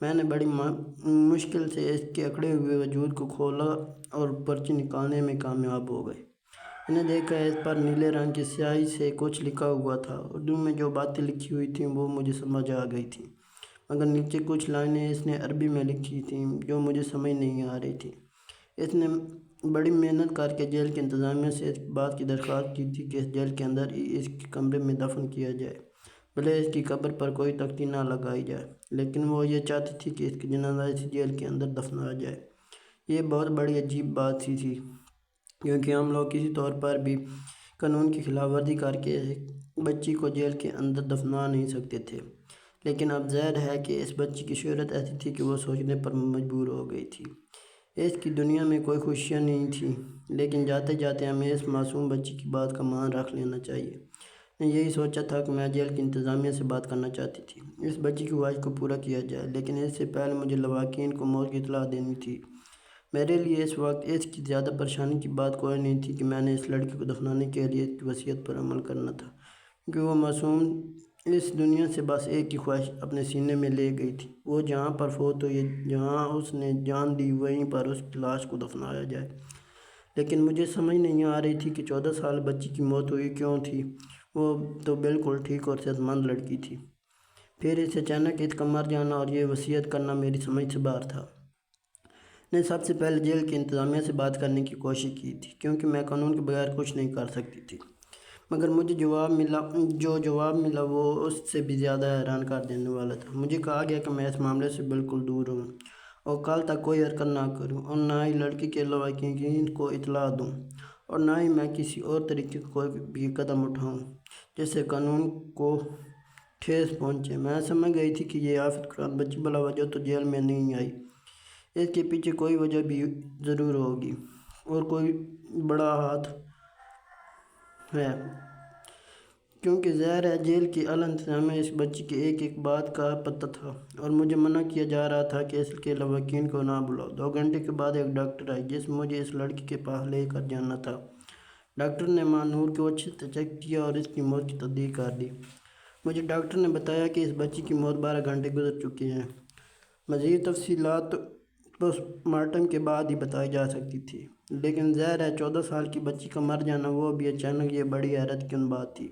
میں نے بڑی مشکل سے اس کے اکڑے ہوئے وجود کو کھولا اور پرچی نکالنے میں کامیاب ہو گئے۔ میں نے دیکھا اس پر نیلے رنگ کی سیاہی سے کچھ لکھا ہوا تھا۔ اردو میں جو باتیں لکھی ہوئی تھیں وہ مجھے سمجھ آ گئی تھیں، مگر نیچے کچھ لائنیں اس نے عربی میں لکھی تھیں جو مجھے سمجھ نہیں آ رہی تھی۔ اس نے بڑی محنت کر کے جیل کی انتظامیہ سے اس بات کی درخواست کی تھی کہ اس جیل کے اندر ہی اس کے کمرے میں دفن کیا جائے، بھلے اس کی قبر پر کوئی تختی نہ لگائی جائے، لیکن وہ یہ چاہتی تھی کہ اس کی جنازہ اسی جیل کے اندر دفنایا جائے۔ یہ بہت بڑی عجیب بات سی تھی، کیونکہ ہم لوگ کسی طور پر بھی قانون کی خلاف ورزی کر کے ایک بچی کو جیل کے اندر دفنا نہیں سکتے تھے، لیکن اب ظاہر ہے کہ اس بچی کی شہرت ایسی تھی کہ وہ سوچنے پر مجبور ہو گئی تھی۔ اس کی دنیا میں کوئی خوشیاں نہیں تھیں، لیکن جاتے جاتے ہمیں اس معصوم بچی کی بات کا مان رکھ لینا چاہیے۔ میں یہی سوچا تھا کہ میں جیل کی انتظامیہ سے بات کرنا چاہتی تھی، اس بچی کی خواہش کو پورا کیا جائے، لیکن اس سے پہلے مجھے لواحقین کو موت کی اطلاع دینی تھی۔ میرے لیے اس وقت اس کی زیادہ پریشانی کی بات کوئی نہیں تھی کہ میں نے اس لڑکی کو دفنانے کے لیے اس کی وصیت پر عمل کرنا تھا، کیونکہ وہ معصوم اس دنیا سے بس ایک ہی خواہش اپنے سینے میں لے گئی تھی، وہ جہاں پر فوت ہوئی، جہاں اس نے جان دی، وہیں پر اس کی لاش کو دفنایا جائے۔ لیکن مجھے سمجھ نہیں آ رہی تھی کہ 14 سال بچی کی موت ہوئی کیوں تھی، وہ تو بالکل ٹھیک اور صحت مند لڑکی تھی۔ پھر اس اچانک اس کا مر جانا اور یہ وصیت کرنا میری سمجھ سے باہر تھا۔ نے سب سے پہلے جیل کی انتظامیہ سے بات کرنے کی کوشش کی تھی، کیونکہ میں قانون کے بغیر کچھ نہیں کر سکتی تھی، مگر مجھے جو جواب ملا وہ اس سے بھی زیادہ حیران کر دینے والا تھا۔ مجھے کہا گیا کہ میں اس معاملے سے بالکل دور ہوں اور کل تک کوئی حرکت نہ کروں، اور نہ ہی لڑکی کے لواحقین کو اطلاع دوں، اور نہ ہی میں کسی اور طریقے کا کوئی بھی قدم اٹھاؤں جس سے قانون کو ٹھیس پہنچے۔ میں سمجھ گئی تھی کہ یہ حافظ قرآن بچی بلا وجہ تو جیل میں نہیں آئی، اس کے پیچھے کوئی وجہ بھی ضرور ہوگی اور کوئی بڑا ہاتھ ہے، کیونکہ ظاہر ہے جیل کی اعلیٰ انتظامیہ اس بچی کی ایک ایک بات کا پتہ تھا، اور مجھے منع کیا جا رہا تھا کہ اس کے لواحقین کو نہ بلاؤ۔ 2 گھنٹے کے بعد ایک ڈاکٹر آئی جس مجھے اس لڑکی کے پاس لے کر جانا تھا۔ ڈاکٹر نے ماں نور کو اچھے سے چیک کیا اور اس کی موت کی تصدیق کر دی۔ مجھے ڈاکٹر نے بتایا کہ اس بچی کی موت 12 گھنٹے گزر چکے ہیں، مزید تفصیلات پوسٹ مارٹم کے بعد ہی بتائی جا سکتی تھی، لیکن ظاہر ہے 14 سال کی بچی کا مر جانا وہ بھی اچانک، یہ بڑی حیرت کن بات تھی۔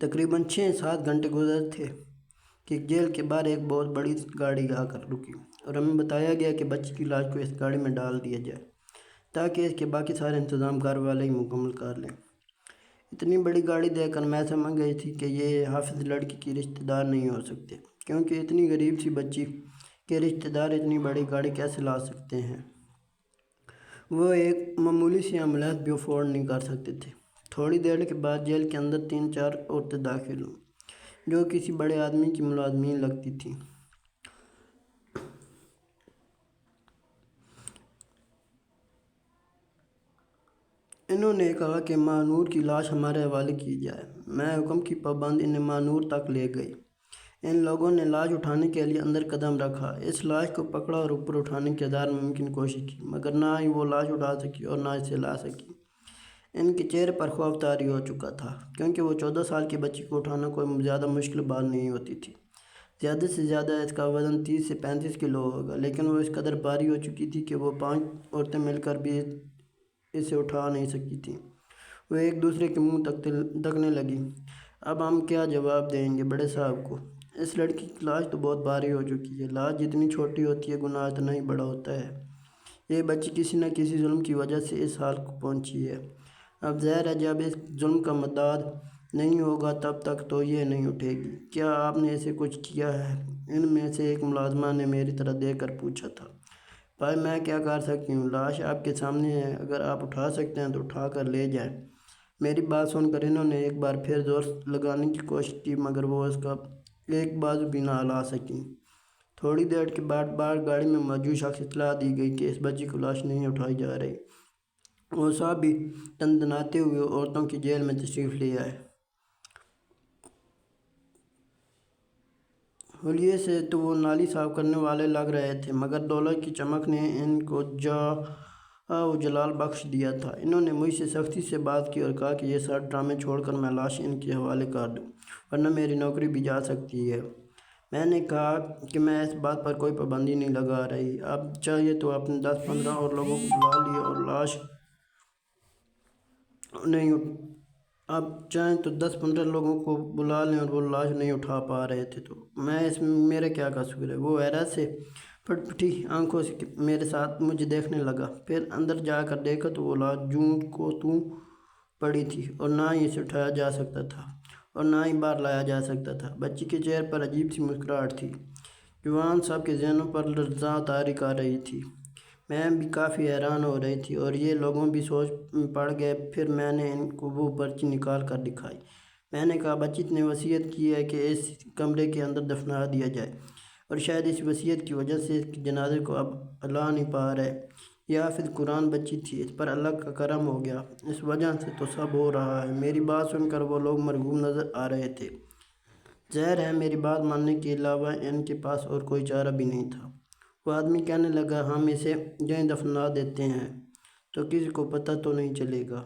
تقریباً 6-7 گھنٹے گزر تھے کہ جیل کے باہر ایک بہت بڑی گاڑی آ کر رکی، اور ہمیں بتایا گیا کہ بچی کی لاش کو اس گاڑی میں ڈال دیا جائے تاکہ اس کے باقی سارے انتظام گھر والے ہی مکمل کر لیں۔ اتنی بڑی گاڑی دیکھ کر میں سمجھ گئی تھی کہ یہ حافظ لڑکی کی رشتہ دار نہیں ہو سکتے، کیونکہ اتنی غریب سی بچی کے رشتہ دار اتنی بڑی گاڑی کیسے لا سکتے ہیں؟ وہ ایک معمولی سی ایمبولینس بھی افورڈ نہیں کر سکتے تھے۔ تھوڑی دیر کے بعد جیل کے اندر 3-4 عورتیں داخل ہوں جو کسی بڑے آدمی کی ملازمین لگتی تھیں۔ انہوں نے کہا کہ ماں نور کی لاش ہمارے حوالے کی جائے۔ میں حکم کی پابند انہیں ماں نور تک لے گئی۔ ان لوگوں نے لاش اٹھانے کے لیے اندر قدم رکھا، اس لاش کو پکڑا اور اوپر اٹھانے کی ہزار ممکن کوشش کی، مگر نہ ہی وہ لاش اٹھا سکی اور نہ اسے لا سکی۔ ان کے چہرے پر خوف طاری ہو چکا تھا، کیونکہ وہ 14 سال کی بچی کو اٹھانا کوئی زیادہ مشکل بات نہیں ہوتی تھی۔ زیادہ سے زیادہ اس کا وزن 30 سے 35 کلو ہوگا، لیکن وہ اس قدر بھاری ہو چکی تھی کہ وہ 5 عورتیں مل کر بھی اسے اٹھا نہیں سکی تھیں۔ وہ ایک دوسرے کے منہ تکنے لگی۔ اب ہم کیا جواب دیں گے بڑے صاحب کو؟ اس لڑکی کی لاش تو بہت بھاری ہو چکی ہے، لاش جتنی چھوٹی ہوتی ہے گناہ اتنا ہی بڑا ہوتا ہے۔ یہ بچی کسی نہ کسی ظلم کی وجہ سے اس حال کو پہنچی ہے۔ اب ظاہر ہے جب اس ظلم کا مداد نہیں ہوگا تب تک تو یہ نہیں اٹھے گی۔ کیا آپ نے اسے کچھ کیا ہے؟ ان میں سے ایک ملازمہ نے میری طرف دیکھ کر پوچھا تھا۔ بھائی میں کیا کر سکتی ہوں، لاش آپ کے سامنے ہے، اگر آپ اٹھا سکتے ہیں تو اٹھا کر لے جائیں۔ میری بات سن کر انہوں نے ایک بار پھر زور لگانے کی کوشش کی، مگر وہ اس کا ایک بازو بھی نہ ہلا سکیں۔ تھوڑی دیر کے بعد باہر گاڑی میں موجود شخص اطلاع دی گئی کہ اس بچی کو لاش نہیں اٹھائی جا رہی۔ وہ سب بھی تنتناتے ہوئے عورتوں کی جیل میں تشریف لے آئے۔ حلیے سے تو وہ نالی صاف کرنے والے لگ رہے تھے، مگر دولت کی چمک نے ان کو و جلال بخش دیا تھا۔ انہوں نے مجھ سے سختی سے بات کی اور کہا کہ یہ سارے ڈرامے چھوڑ کر میں لاش ان کے حوالے کر دوں، ورنہ میری نوکری بھی جا سکتی ہے۔ میں نے کہا کہ میں اس بات پر کوئی پابندی نہیں لگا رہی، اب چاہیے تو اپنے 10-15 اور لوگوں کو بلا لیے اور لاش نہیں اب چاہیں تو 10-15 لوگوں کو بلا لیں اور وہ لاش نہیں اٹھا پا رہے تھے تو اس میں میرا کیا قصور ہے؟ وہ حیرت سے پھٹ پٹی آنکھوں سے میرے ساتھ مجھے دیکھنے لگا، پھر اندر جا کر دیکھا تو وہ لاش جوں کو توں پڑی تھی اور نہ ہی اسے اٹھایا جا سکتا تھا اور نہ ہی باہر لایا جا سکتا تھا۔ بچی کے چہرے پر عجیب سی مسکراہٹ تھی۔ جوان صاحب کے ذہنوں پر لرزاں طاری کر رہی تھی۔ میں بھی کافی حیران ہو رہی تھی اور یہ لوگوں بھی سوچ پڑ گئے۔ پھر میں نے ان کو وہ پرچی نکال کر دکھائی۔ میں نے کہا بچت نے وصیت کی ہے کہ اس کمرے کے اندر دفنا دیا جائے اور شاید اس وصیت کی وجہ سے اس کے جنازے کو اب اللہ نہیں پا رہے۔ یہ حافظ قرآن بچی تھی، اس پر اللہ کا کرم ہو گیا، اس وجہ سے تو سب ہو رہا ہے۔ میری بات سن کر وہ لوگ مرعوب نظر آ رہے تھے۔ ظاہر ہے میری بات ماننے کے علاوہ ان کے پاس اور کوئی چارہ بھی نہیں تھا۔ وہ آدمی کہنے لگا ہم اسے یہیں دفنا دیتے ہیں تو کسی کو پتہ تو نہیں چلے گا۔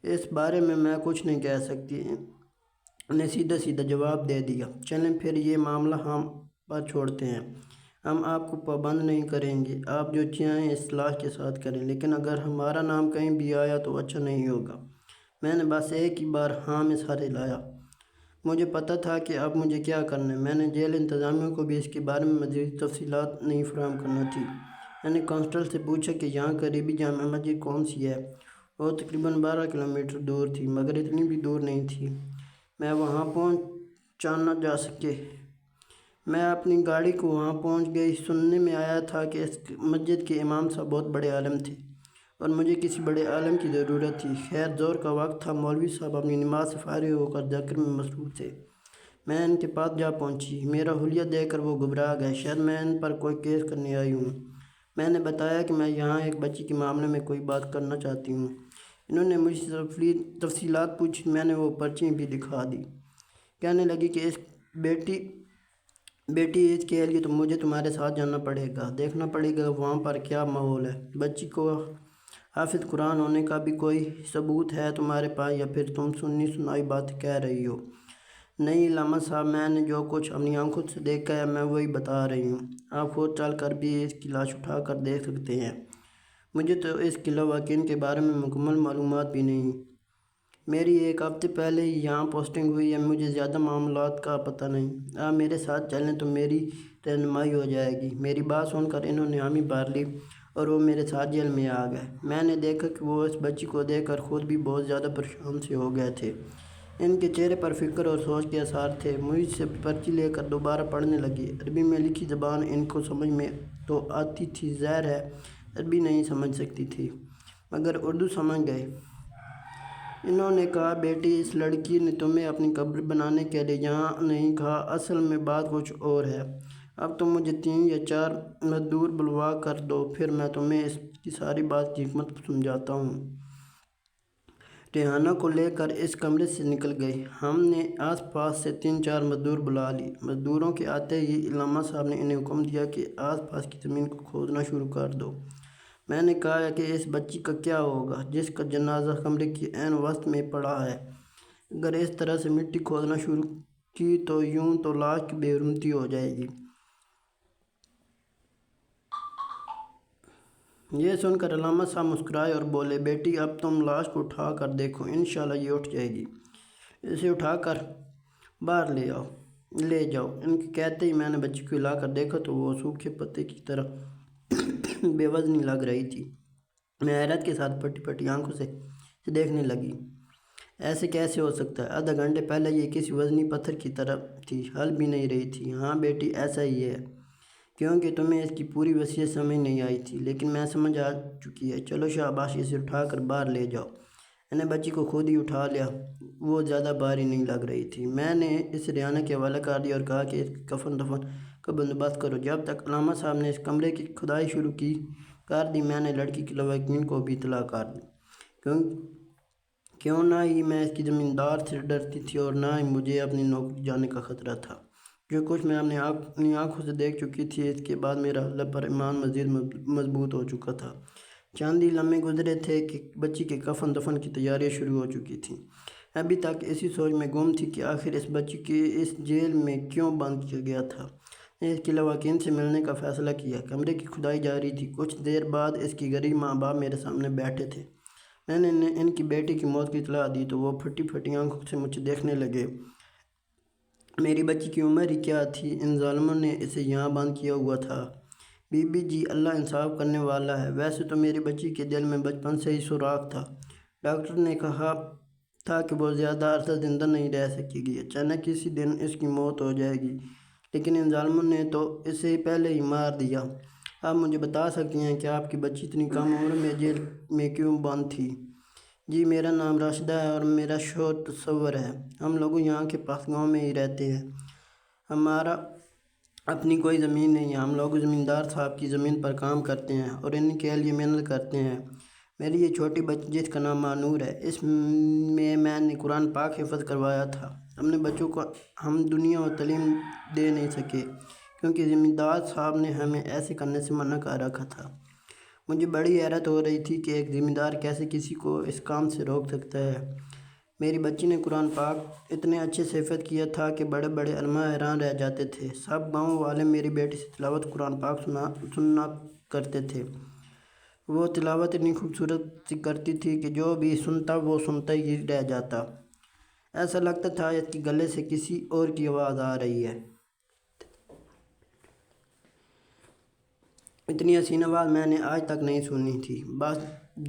اس بارے میں کچھ نہیں کہہ سکتی، نے سیدھا سیدھا جواب دے دیا۔ چلیں پھر یہ معاملہ ہم پر چھوڑتے ہیں، ہم آپ کو پابند نہیں کریں گے، آپ جو چاہیں اس لاش کے ساتھ کریں، لیکن اگر ہمارا نام کہیں بھی آیا تو اچھا نہیں ہوگا۔ میں نے بس ایک ہی بار ہاں میں سر ہلایا۔ مجھے پتہ تھا کہ اب مجھے کیا کرنا ہے۔ میں نے جیل انتظامیہ کو بھی اس کے بارے میں مزید تفصیلات نہیں فراہم کرنا تھی۔ میں نے کانسٹیبل سے پوچھا کہ یہاں قریبی جامع مسجد کون سی ہے؟ وہ تقریباً 12 کلومیٹر دور تھی، مگر اتنی بھی دور نہیں تھی میں وہاں پہنچا نہ جا سکے۔ میں اپنی گاڑی کو وہاں پہنچ گئی۔ سننے میں آیا تھا کہ اس مسجد کے امام صاحب بہت بڑے عالم تھے اور مجھے کسی بڑے عالم کی ضرورت تھی۔ خیر زور کا وقت تھا، مولوی صاحب اپنی نماز سے فارغ ہو کر ذکر میں مصروف تھے۔ میں ان کے پاس جا پہنچی۔ میرا حلیہ دیکھ کر وہ گھبرا گئے، شاید میں ان پر کوئی کیس کرنے آئی ہوں۔ میں نے بتایا کہ میں یہاں ایک بچی کے معاملے میں کوئی بات کرنا چاہتی ہوں۔ انہوں نے مجھ سے تفصیلات پوچھی، میں نے وہ پرچی بھی دکھا دی۔ کہنے لگی کہ اس بیٹی اس کے لیے تو مجھے تمہارے ساتھ جانا پڑے گا، دیکھنا پڑے گا وہاں پر کیا ماحول ہے۔ بچی کو حافظ قرآن ہونے کا بھی کوئی ثبوت ہے تمہارے پاس یا پھر تم سنی سنائی بات کہہ رہی ہو؟ نہیں علامہ صاحب، میں نے جو کچھ اپنی آنکھوں سے دیکھا ہے میں وہی بتا رہی ہوں۔ آپ خود چل کر بھی اس کی لاش اٹھا کر دیکھ سکتے ہیں۔ مجھے تو اس کے لواحقین کے بارے میں مکمل معلومات بھی نہیں۔ میری ایک ہفتے پہلے ہی یہاں پوسٹنگ ہوئی ہے، مجھے زیادہ معاملات کا پتہ نہیں۔ آپ میرے ساتھ چلیں تو میری رہنمائی ہو جائے گی۔ میری بات سن کر انہوں نے حامی بھر لی اور وہ میرے ساتھ جیل میں آ گئے۔ میں نے دیکھا کہ وہ اس بچی کو دیکھ کر خود بھی بہت زیادہ پریشان سے ہو گئے تھے۔ ان کے چہرے پر فکر اور سوچ کے آثار تھے۔ مجھ سے پرچی لے کر دوبارہ پڑھنے لگی۔ عربی میں لکھی زبان ان کو سمجھ میں تو آتی تھی، ظاہر ہے عربی نہیں سمجھ سکتی تھی، مگر اردو سمجھ گئے۔ انہوں نے کہا بیٹی اس لڑکی نے تمہیں اپنی قبر بنانے کے لیے یہاں نہیں کہا، اصل میں بات کچھ اور ہے۔ اب تم مجھے 3 یا 4 مزدور بلوا کر دو، پھر میں تمہیں اس کی ساری بات کی حکمت سمجھاتا ہوں۔ ریحانہ کو لے کر اس کمرے سے نکل گئی۔ ہم نے آس پاس سے 3-4 مزدور بلا لی۔ مزدوروں کے آتے ہی علامہ صاحب نے انہیں حکم دیا کہ آس پاس کی زمین کو کھودنا شروع کر دو۔ میں نے کہا کہ اس بچی کا کیا ہوگا جس کا جنازہ کمرے کے عین وسط میں پڑا ہے؟ اگر اس طرح سے مٹی کھودنا شروع کی تو یوں تو لاش کی بے حرمتی ہو جائے گی۔ یہ سن کر علامہ صاحب مسکرائے اور بولے بیٹی اب تم لاش کو اٹھا کر دیکھو، انشاءاللہ یہ اٹھ جائے گی، اسے اٹھا کر باہر لے جاؤ۔ ان کے کہتے ہی میں نے بچی کو ہلا کر دیکھا تو وہ سوکھے پتے کی طرح بے وزنی لگ رہی تھی۔ میں حیرت کے ساتھ پھٹی پھٹی آنکھوں سے دیکھنے لگی۔ ایسے کیسے ہو سکتا ہے؟ آدھا گھنٹے پہلے یہ کسی وزنی پتھر کی طرح تھی، ہل بھی نہیں رہی تھی۔ ہاں بیٹی ایسا ہی ہے، کیونکہ تمہیں اس کی پوری وصیت سمجھ نہیں آئی تھی، لیکن میں سمجھ آ چکی ہے۔ چلو شاباش، اسے اٹھا کر باہر لے جاؤ۔ میں نے بچی کو خود ہی اٹھا لیا، وہ زیادہ بھاری نہیں لگ رہی تھی۔ میں نے اسے ریحانہ کے حوالے کر دیا اور کہا کہ اس کے کفن دفن کا بندوبست کرو۔ جب تک علامہ صاحب نے اس کمرے کی کھدائی شروع کر دی میں نے لڑکی کے لواحقین کو بھی اطلاع کر دی، کیوں نہ ہی میں اس کی زمیندار سے ڈرتی تھی اور نہ ہی مجھے اپنی نوکری جانے کا خطرہ تھا۔ جو کچھ میں اپنی آنکھوں سے دیکھ چکی تھی، اس کے بعد میرا اللہ پر ایمان مزید مضبوط ہو چکا تھا۔ چند ہی لمحے گزرے تھے کہ بچی کے کفن دفن کی تیاریاں شروع ہو چکی تھیں۔ ابھی تک اسی سوچ میں گم تھی کہ آخر اس بچی کی اس جیل میں کیوں بند کیا گیا تھا۔ اس کے لواحقین سے ملنے کا فیصلہ کیا۔ کمرے کی کھدائی جاری تھی۔ کچھ دیر بعد اس کی غریب ماں باپ میرے سامنے بیٹھے تھے۔ میں نے ان کی بیٹی کی موت کی اطلاع دی تو وہ پھٹی پھٹی آنکھوں سے مجھے دیکھنے لگے۔ میری بچی کی عمر ہی کیا تھی، ان ظالموں نے اسے یہاں بند کیا ہوا تھا۔ بی بی جی، اللہ انصاف کرنے والا ہے۔ ویسے تو میری بچی کے دل میں بچپن سے ہی سوراخ تھا۔ ڈاکٹر نے کہا تھا کہ وہ زیادہ عرصہ زندہ نہیں رہ سکے گی، اچانک کسی دن اس کی موت ہو جائے گی، لیکن ان ظالموں نے تو اسے پہلے ہی مار دیا۔ آپ مجھے بتا سکتی ہیں کہ آپ کی بچی اتنی کم عمر میں جیل میں کیوں بند تھی؟ جی، میرا نام راشدہ ہے اور میرا شوہر تصور ہے۔ ہم لوگ یہاں کے پاس گاؤں میں ہی رہتے ہیں۔ ہمارا اپنی کوئی زمین نہیں ہے۔ ہم لوگ زمیندار صاحب کی زمین پر کام کرتے ہیں اور ان کے لیے محنت کرتے ہیں۔ میری یہ چھوٹی بچی جس کا نام مانور ہے، اس میں نے قرآن پاک حفظ کروایا تھا۔ اپنے بچوں کو ہم دنیا اور تعلیم دے نہیں سکے کیونکہ زمیندار صاحب نے ہمیں ایسے کرنے سے منع کر رکھا تھا۔ مجھے بڑی حیرت ہو رہی تھی کہ ایک زمیندار کیسے کسی کو اس کام سے روک سکتا ہے۔ میری بچی نے قرآن پاک اتنے اچھے سے حفظ کیا تھا کہ بڑے بڑے علماء حیران رہ جاتے تھے۔ سب گاؤں والے میری بیٹی سے تلاوت قرآن پاک سننا کرتے تھے۔ وہ تلاوت اتنی خوبصورت سی کرتی تھی کہ جو بھی سنتا وہ سنتا ہی رہ جاتا۔ ایسا لگتا تھا اس کے گلے سے کسی اور کی آواز آ رہی ہے۔ اتنی حسین آواز میں نے آج تک نہیں سنی تھی۔ بس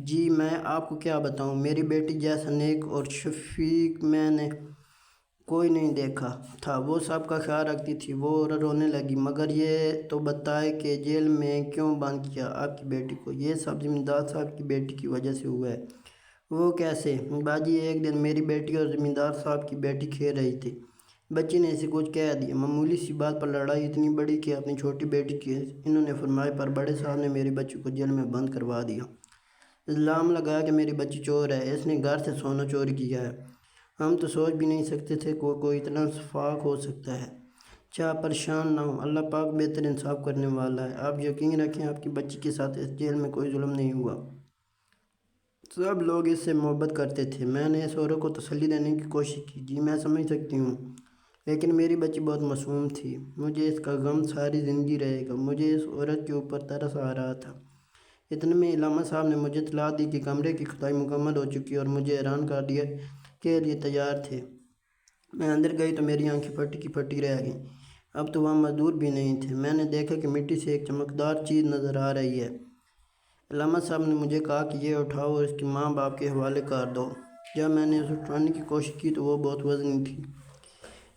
جی، میں آپ کو کیا بتاؤں، میری بیٹی جیسا نیک اور شفیق میں نے کوئی نہیں دیکھا تھا۔ وہ سب کا خیال رکھتی تھی۔ وہ رونے لگی۔ مگر یہ تو بتائے کہ جیل میں کیوں بند کیا آپ کی بیٹی کو؟ یہ سب زمیندار صاحب کی بیٹی کی وجہ سے ہوا ہے۔ وہ کیسے؟ باجی، ایک دن میری بیٹی اور زمیندار صاحب کی بیٹی کھیل رہی تھی۔ بچی نے اسے کچھ کہہ دیا۔ معمولی سی بات پر لڑائی اتنی بڑی کہ اپنی چھوٹی بیٹی کی انہوں نے فرمائی پر بڑے صاحب نے میری بچی کو جیل میں بند کروا دیا۔ الزام لگایا کہ میری بچی چور ہے، اس نے گھر سے سونا چوری کیا ہے۔ ہم تو سوچ بھی نہیں سکتے تھے کہ کوئی اتنا شفاق ہو سکتا ہے۔ چاہ پریشان نہ ہوں، اللہ پاک بہتر انصاف کرنے والا ہے۔ آپ یقین رکھیں آپ کی بچی کے ساتھ اس جیل میں کوئی ظلم نہیں ہوا۔ سب لوگ اس سے محبت کرتے تھے۔ میں نے اس عورت کو تسلی دینے کی کوشش کی۔ جی، میں سمجھ سکتی ہوں، لیکن میری بچی بہت معصوم تھی۔ مجھے اس کا غم ساری زندگی رہے گا۔ مجھے اس عورت کے اوپر ترس آ رہا تھا۔ اتنے میں علامہ صاحب نے مجھے اطلاع دی کہ کمرے کی کھدائی مکمل ہو چکی اور مجھے حیران کر دیا کے لیے تیار تھے۔ میں اندر گئی تو میری آنکھیں پھٹی کی پھٹی رہ گئیں۔ اب تو وہاں مزدور بھی نہیں تھے۔ میں نے دیکھا کہ مٹی سے ایک چمکدار چیز نظر آ رہی ہے۔ علامہ صاحب نے مجھے کہا کہ یہ اٹھاؤ اور اس کے ماں باپ کے حوالے کر دو۔ جب میں نے اسے اٹھانے کی کوشش کی تو وہ بہت وزنی تھی،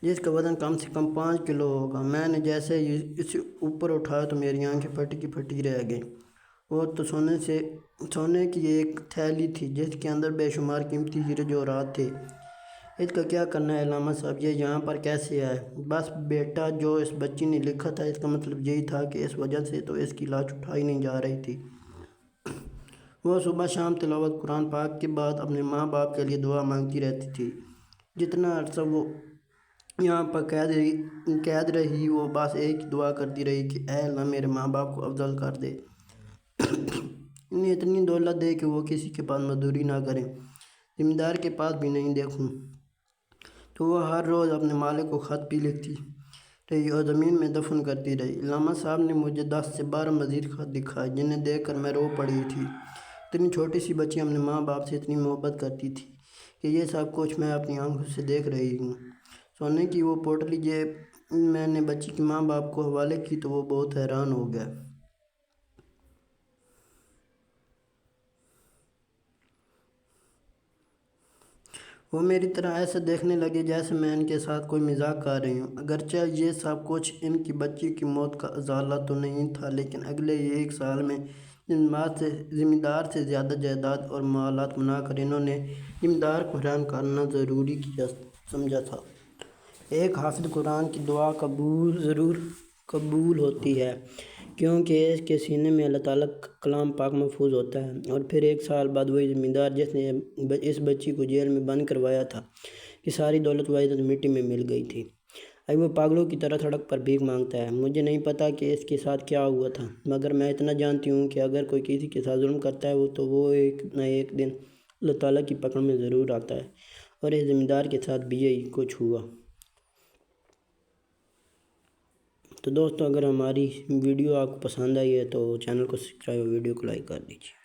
جس کا وزن کم سے کم 5 کلو ہوگا۔ میں نے جیسے ہی اسے اوپر اٹھایا تو میری آنکھیں پھٹی کی پھٹی رہ گئیں۔ وہ تو سونے کی ایک تھیلی تھی جس کے اندر بے شمار قیمتی ہیرے جواہرات تھے۔ اس کا کیا کرنا ہے علامہ صاحب؟ یہ یہاں پر کیسے آئے؟ بس بیٹا، جو اس بچی نے لکھا تھا اس کا مطلب یہی تھا کہ اس وجہ سے تو اس کی لاش اٹھائی نہیں جا رہی تھی۔ وہ صبح شام تلاوت قرآن پاک کے بعد اپنے ماں باپ کے لیے دعا مانگتی رہتی تھی۔ جتنا عرصہ وہ یہاں پر قید رہی وہ بس ایک ہی دعا کرتی رہی کہ اے اللہ میرے ماں باپ کو افضل کر دے، انہیں اتنی دولت دے کہ وہ کسی کے پاس مزدوری نہ کریں، زمیندار کے پاس بھی نہیں دیکھوں۔ تو وہ ہر روز اپنے مالک کو خط بھی لکھتی رہی اور زمین میں دفن کرتی رہی۔ علامہ صاحب نے مجھے 10 سے 12 مزید خط دکھائے جنہیں دیکھ کر میں رو پڑی تھی۔ اتنی چھوٹی سی بچی اپنے ماں باپ سے اتنی محبت کرتی تھی کہ یہ سب کچھ میں اپنی آنکھوں سے دیکھ رہی ہوں۔ سونے کی وہ پوٹلی جب میں نے بچی کے ماں باپ کو حوالے کی تو وہ بہت حیران ہو گئے۔ وہ میری طرح ایسے دیکھنے لگے جیسے میں ان کے ساتھ کوئی مذاق کر رہی ہوں۔ اگرچہ یہ سب کچھ ان کی بچی کی موت کا ازالہ تو نہیں تھا، لیکن اگلے 1 سال میں زمیندار سے زیادہ جائیداد اور مالات بنا کر انہوں نے زمیندار کو حیران کرنا ضروری سمجھا تھا۔ ایک حافظ قرآن کی دعا ضرور قبول ہوتی ہے کیونکہ اس کے سینے میں اللہ تعالیٰ کا کلام پاک محفوظ ہوتا ہے۔ اور پھر 1 سال بعد وہی زمیندار جس نے اس بچی کو جیل میں بند کروایا تھا کہ ساری دولت و عزت مٹی میں مل گئی تھی، اب وہ پاگلوں کی طرح سڑک پر بھیک مانگتا ہے۔ مجھے نہیں پتا کہ اس کے ساتھ کیا ہوا تھا، مگر میں اتنا جانتی ہوں کہ اگر کوئی کسی کے ساتھ ظلم کرتا ہے تو وہ ایک نہ ایک دن اللہ تعالیٰ کی پکڑ میں ضرور آتا ہے۔ اور اس ذمہ دار کے ساتھ بھی یہی کچھ ہوا۔ تو دوستو اگر ہماری ویڈیو آپ کو پسند آئی ہے تو چینل کو سبسکرائب اور ویڈیو کو لائک کر دیجیے۔